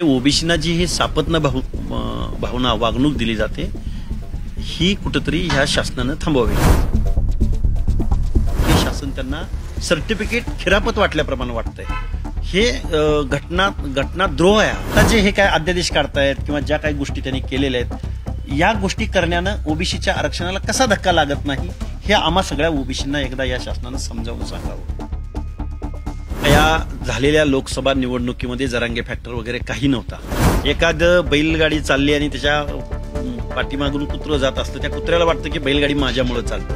ओबीसीना जी ही सापत्न भावना वागणूक दिली जाते ही कुठेतरी ह्या शासनानं थांबवावी। हे शासन त्यांना सर्टिफिकेट खिरापत वाटल्याप्रमाणे वाटतंय। हे घटनाद्रोह आहे। आता जे हे काय अध्यादेश काढतायत किंवा ज्या काही गोष्टी त्यांनी केलेल्या आहेत या गोष्टी करण्यानं ओबीसीच्या आरक्षणाला कसा धक्का लागत नाही हे आम्हा सगळ्या ओबीसींना एकदा या शासनानं समजावून सांगावं। या झालेल्या लोकसभा निवडणुकीमध्ये जरांगे फॅक्टर वगैरे काही नव्हता। एखादं बैलगाडी चालली आणि त्याच्या पाठीमागून कुत्रं जात असतं, त्या कुत्र्याला वाटतं की बैलगाडी माझ्यामुळे चालते।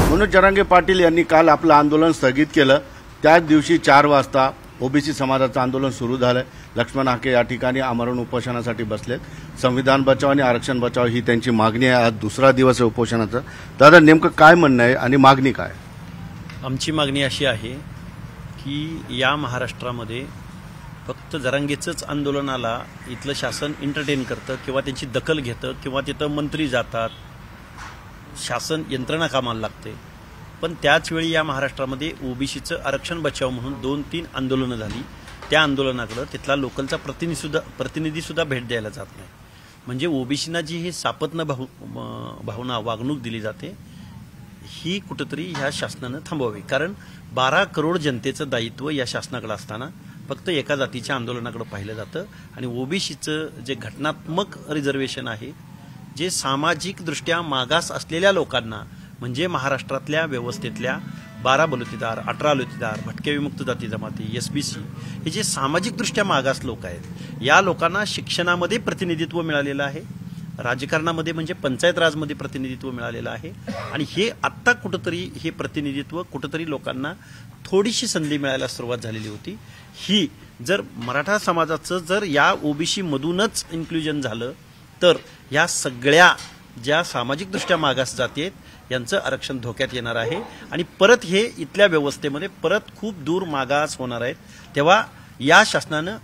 मनोज जरांगे पाटील यांनी काल आपलं आंदोलन स्थगित केलं। त्याच दिवशी 4 वाजता ओबीसी समाजाचं आंदोलन सुरू झालं। लक्ष्मण हाके या ठिकाणी आमरण उपोषणासाठी बसलेत। संविधान बचाव आणि आरक्षण बचाव ही त्यांची मागणी आहे। आज दुसरा दिवस आहे उपोषणाचा। दादा, नेमकं काय म्हणणं आहे आणि मागणी काय? आमची मागणी अशी आहे की या महाराष्ट्रामध्ये फक्त जरांगेचंच आंदोलनाला इथलं शासन एंटरटेन करतं किंवा त्यांची दखल घेतं किंवा तिथं मंत्री जातात, शासन यंत्रणा कामाला लागते। पण त्याच वेळी या महाराष्ट्रामध्ये ओबीसीचं आरक्षण बचाव म्हणून 2-3 आंदोलनं झाली। त्या आंदोलनाकडे तिथला लोकलचा प्रतिनिधी सुद्धा भेट द्यायला जात नाही। म्हणजे ओबीसीना जी ही सापत्न भावना वागणूक दिली जाते ही कुठेतरी ह्या शासनानं थांबवावी। कारण 12 करोड जनतेचं दायित्व या शासनाकडे असताना फक्त एका जातीच्या आंदोलनाकडे पाहिलं जातं आणि ओबीसीचं जे घटनात्मक रिझर्वेशन आहे, जे सामाजिकदृष्ट्या मागास असलेल्या लोकांना म्हणजे महाराष्ट्रातल्या व्यवस्थेतल्या 12 बलुतेदार, 18 बलुतेदार, भटक्या विमुक्त जाती जमाती, एसबीसी हे जे सामाजिकदृष्ट्या मागास लोक आहेत या लोकांना शिक्षणामध्ये प्रतिनिधित्व मिळालेलं आहे, राजकारणामध्ये म्हणजे पंचायत राजमध्ये प्रतिनिधित्व मिळालेलं आहे आणि हे आत्ता कुठेतरी हे प्रतिनिधित्व कुठेतरी लोकांना थोडीशी संधी मिळायला सुरुवात झालेली होती। ही जर मराठा समाजाचं जर या ओबीसी मधूनच इन्क्लुजन झालं तर या सगळ्या ज्या सामाजिकदृष्ट्या मागास जाती आहेत यांचं आरक्षण धोक्यात येणार आहे आणि परत हे इथल्या व्यवस्थेमध्ये परत खूप दूर मागास होणार आहेत। तेव्हा या शासनानं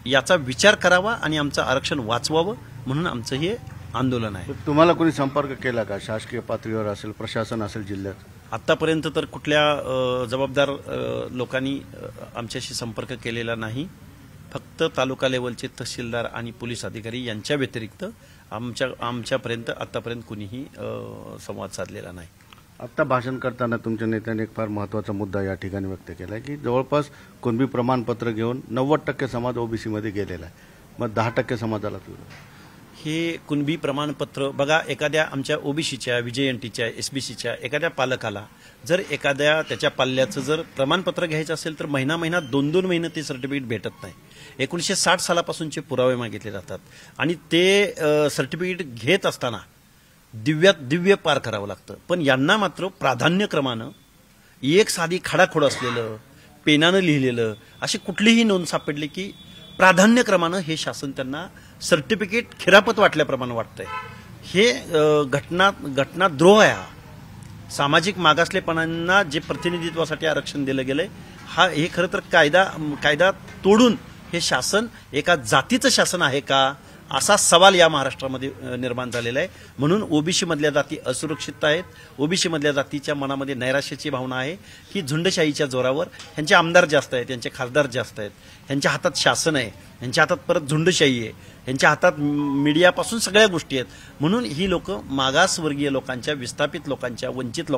याचा विचार करावा आणि आमचं आरक्षण वाचवावं म्हणून आमचं हे आंदोलन आहे। तुम्हाला कोणी संपर्क केला का? शासकीय पातळीवर असेल, प्रशासन असेल जिल्ह्यात? आतापर्यंत तर कुठल्या जबाबदार लोकांनी आमच्याशी संपर्क केलेला नाही। फक्त तालुका लेवलचे तहसीलदार आणि पोलीस अधिकारी यांच्या व्यतिरिक्त आमच्यापर्यंत आतापर्यंत कुणीही संवाद साधलेला नाही। आता भाषण करताना तुमच्या नेत्याने एक फार महत्त्वाचा मुद्दा या ठिकाणी व्यक्त केला की जवळपास कुणबी प्रमाणपत्र घेऊन 90% समाज ओबीसीमध्ये गेलेला आहे, मग 10% समाजाला हे कुणबी प्रमाणपत्र बघा, एखाद्या आमच्या ओबीसीच्या, व्हीजेएनटीच्या, एसबीसीच्या एखाद्या पालकाला जर एखाद्या त्याच्या पाल्याचं जर प्रमाणपत्र घ्यायचं असेल तर महिना 2-2 महिने ते सर्टिफिकेट भेटत नाही। 1960 सालापासूनचे पुरावे मागितले जातात आणि ते सर्टिफिकेट घेत असताना दिव्य पार करावं लागतं। पण यांना मात्र प्राधान्यक्रमानं एक साधी खाडाखोड असलेलं पेनानं लिहिलेलं अशी कुठलीही नोंद सापडली की प्राधान्यक्रमानं हे शासन त्यांना सर्टिफिकेट खिरापत वाटल्याप्रमाणे वाटतंय। हे घटनाद्रोह आहे। सामाजिक मागासलेपणांना जे प्रतिनिधित्वासाठी आरक्षण दिलं गेलंय हे खरं तर कायदा तोडून हे शासन एका जातीचं शासन आहे का असा सवाल या महाराष्ट्रामध्ये निर्माण झालेला आहे। म्हणून ओबीसी मधल्या जाती असुरक्षित आहेत। ओबीसी मधल्या जातीच्या मनामध्ये नैराश्याची भावना आहे की झुंडशाहीच्या जोरावर ह्यांचे आमदार जास्त आहेत, त्यांचे खासदार जास्त आहेत, ह्यांच्या हातात शासन आहे, ह्यांच्या हातात परत झुंडशाही आहे, ह्यांच्या हातात मीडियापासून सगळ्या गोष्टी आहेत। म्हणून ही लोक मागासवर्गीय लोकांच्या, विस्थापित लोकांच्या, वंचित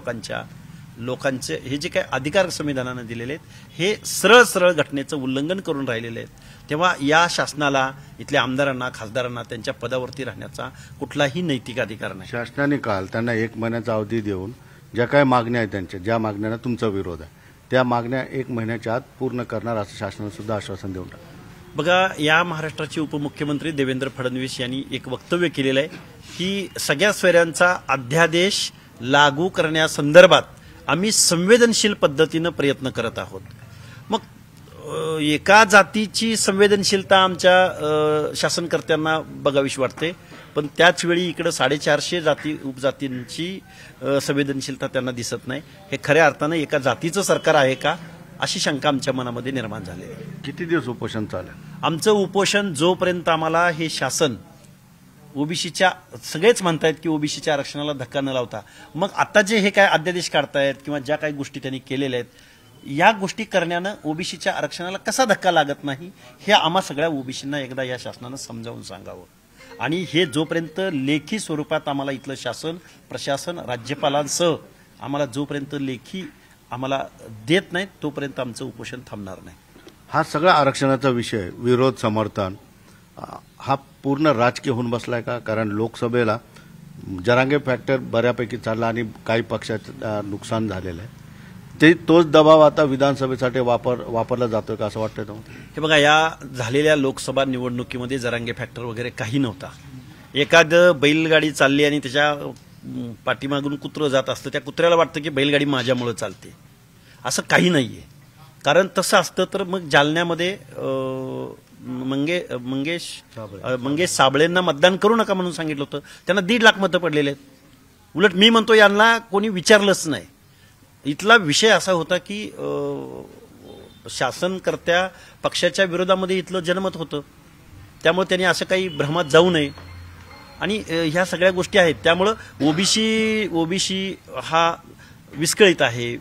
लोकांचे हे जे काही अधिकार संविधानानं दिलेले आहेत हे सरळ घटनेचं उल्लंघन करून राहिलेले आहेत। तेव्हा या शासनाला इथल्या आमदारांना, खासदारांना त्यांच्या पदावरती राहण्याचा कुठलाही नैतिक अधिकार नाही। शासनाने काल त्यांना 1 महिन्याचा अवधी देऊन ज्या काही मागण्या आहेत त्यांच्या, ज्या मागण्यांना तुमचा विरोध आहे त्या मागण्या 1 महिन्याच्या आत पूर्ण करणार असं शासनाने सुद्धा आश्वासन देऊन टाकलं। बघा, या महाराष्ट्राचे उपमुख्यमंत्री देवेंद्र फडणवीस यांनी एक वक्तव्य केलेलं आहे की सगळ्या सोयऱ्यांचा अध्यादेश लागू करण्यासंदर्भात आम्ही संवेदनशील पद्धतीनं प्रयत्न करत आहोत। मग एका जातीची संवेदनशीलता आमच्या शासनकर्त्यांना बघावीशी वाटते, पण त्याच वेळी इकडे 450 उपजातींची संवेदनशीलता त्यांना दिसत नाही। हे खऱ्या अर्थानं एका जातीचं सरकार आहे का अशी शंका आमच्या मनामध्ये निर्माण झाली आहे। किती दिवस उपोषण चालेल? आमचं उपोषण जोपर्यंत आम्हाला हे शासन ओबीसीच्या सगळेच म्हणतायत की ओबीसीच्या आरक्षणाला धक्का न लावता, मग आता जे हे काय अध्यादेश काढतायत किंवा ज्या काही गोष्टी त्यांनी केलेल्या आहेत या गोष्टी करण्यानं ओबीसीच्या आरक्षणाला कसा धक्का लागत नाही हे आम्हा सगळ्या ओबीसींना एकदा या शासनानं समजावून सांगावं. आणि हे जोपर्यंत लेखी स्वरूपात आम्हाला इथलं शासन प्रशासन राज्यपालांसह आम्हाला जोपर्यंत लेखी आम्हाला देत नाहीत तोपर्यंत आमचं उपोषण थांबणार नाही. हा सगळा आरक्षणाचा विषय विरोध समर्थन हा पूर्ण राजकीय होऊन बसलाय का? कारण लोकसभेला जरांगे फॅक्टर बऱ्यापैकी चालला आणि काही पक्षाचं नुकसान झालेलं आहे. तोच दबाव आता विधानसभेसाठी वापरला जातोय का असं वाटतंय तुम्हाला? हे बघा, या झालेल्या लोकसभा निवडणुकीमध्ये जरांगे फॅक्टर वगैरे काही नव्हता. एखादं बैलगाडी चालली आणि त्याच्या पाठीमागून कुत्रं जात असतं, त्या कुत्र्याला वाटतं की बैलगाडी माझ्यामुळे चालते. असं काही नाहीये. कारण तसं असतं तर मग जालन्यामध्ये मंगेश साबळेंना मतदान करू नका म्हणून सांगितलं होतं. त्यांना 1.5 लाख मतं पडलेले आहेत. उलट मी म्हणतो यांना कोणी विचारलंच नाही. इथला विषय असा होता की शासनकर्त्या पक्षाच्या विरोधामध्ये इथलं जनमत होतं. त्यामुळे त्यांनी असं काही भ्रमात जाऊ नये आणि ह्या सगळ्या गोष्टी आहेत. त्यामुळं ओबीसी हा विस्कळीत आहे,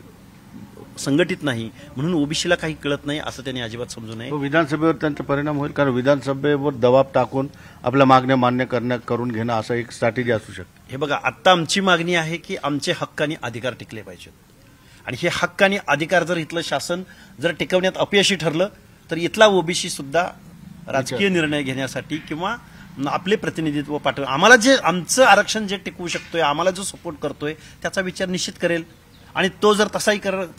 संघटित नाही, म्हणून ओबीसीला काही कळत नाही असं त्यांनी अजिबात समजू नये. विधानसभेवर त्यांचा परिणाम होईल, कारण विधानसभेवर दबाव टाकून आपल्या मागण्या मान्य करून घेणं असं एक स्ट्रॅटेजी असू शकते. हे बघा, आता आमची मागणी आहे की आमचे हक्क आणि अधिकार टिकले पाहिजेत. आणि हे हक्क आणि अधिकार जर इथलं शासन जर टिकवण्यात अपयशी ठरलं तर इथला ओबीसी सुद्धा राजकीय निर्णय घेण्यासाठी किंवा आपले प्रतिनिधित्व पाठव आम्हाला जे आमचं आरक्षण जे टिकवू शकतोय, आम्हाला जो सपोर्ट करतोय त्याचा विचार निश्चित करेल. आणि तो जर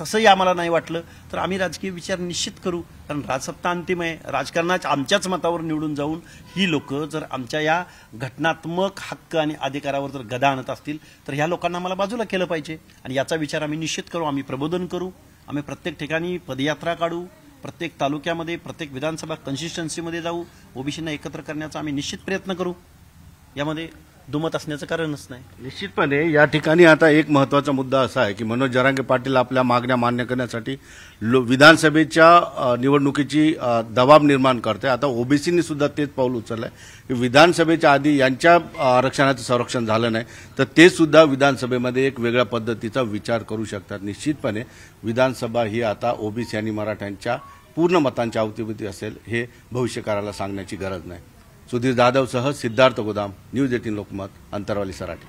तसंही आम्हाला नाही वाटलं तर आम्ही राजकीय विचार निश्चित करू. कारण राजसत्ता अंतिम आहे. राजकारणाच्या आमच्याच मतावर निवडून जाऊन ही लोक जर आमच्या या घटनात्मक हक्क आणि अधिकारावर जर गदा आणत असतील तर ह्या लोकांना आम्हाला बाजूला केलं पाहिजे. आणि याचा विचार आम्ही निश्चित करू. आम्ही प्रबोधन करू. आम्ही प्रत्येक ठिकाणी पदयात्रा काढू. प्रत्येक तालुक्यामध्ये प्रत्येक विधानसभा कन्सिस्टन्सीमध्ये जाऊ. ओबीसींना एकत्र करण्याचा आम्ही निश्चित प्रयत्न करू. यामध्ये दुमत असण्याचं कारणच नाही. निश्चितपणे या ठिकाणी आता एक महत्वाचा मुद्दा असा आहे की मनोज जरांगे पाटील आपल्या मागण्या मान्य करण्यासाठी विधानसभेच्या निवडणुकीची दबाव निर्माण करते. आता ओबीसींनी सुद्धा तेच पाऊल उचललंय की विधानसभेच्या आधी यांच्या आरक्षणाचं संरक्षण झालं नाही तर ते सुद्धा विधानसभेमध्ये एक वेगळ्या पद्धतीचा विचार करू शकतात. निश्चितपणे विधानसभा ही आता ओबीसी आणि मराठ्यांच्या पूर्ण मतांच्या अवतीभोवती असेल हे भविष्यकाळाला सांगण्याची गरज नाही. सुधीर जाधवसह सिद्धार्थ गोदाम, न्यूज 18 लोकमत, अंतरवाली, सराटी.